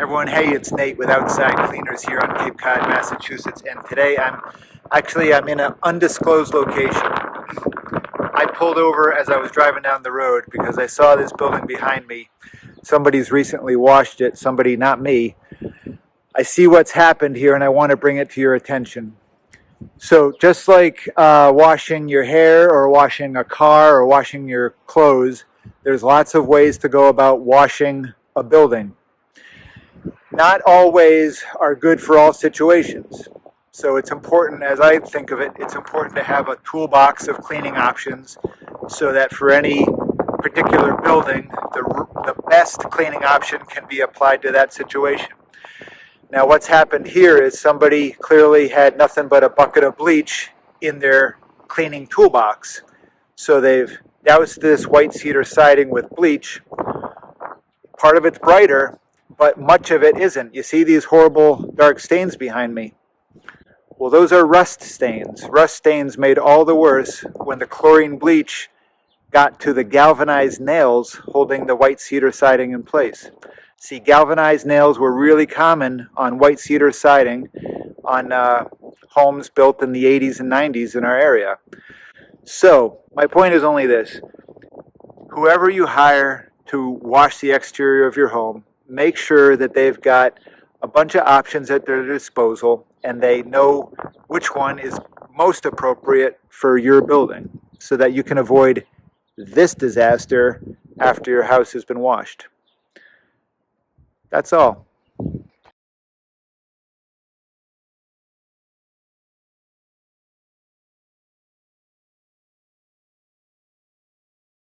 Everyone, hey, it's Nate with Outside Cleaners here on Cape Cod, Massachusetts, and today I'm in an undisclosed location. I pulled over as I was driving down the road because I saw this building behind me. Somebody's recently washed it, somebody, not me. I see what's happened here and I want to bring it to your attention. So just like washing your hair or washing a car or washing your clothes, there's lots of ways to go about washing a building. Not all ways are good for all situations. So it's important, as I think of it, it's important to have a toolbox of cleaning options so that for any particular building, the best cleaning option can be applied to that situation. Now what's happened here is somebody clearly had nothing but a bucket of bleach in their cleaning toolbox. So they've doused this white cedar siding with bleach. Part of it's brighter, but much of it isn't. You see these horrible dark stains behind me? Well, those are rust stains. Rust stains made all the worse when the chlorine bleach got to the galvanized nails holding the white cedar siding in place. See, galvanized nails were really common on white cedar siding on homes built in the 80s and 90s in our area. So, my point is only this. Whoever you hire to wash the exterior of your home, make sure that they've got a bunch of options at their disposal and they know which one is most appropriate for your building so that you can avoid this disaster after your house has been washed. That's all.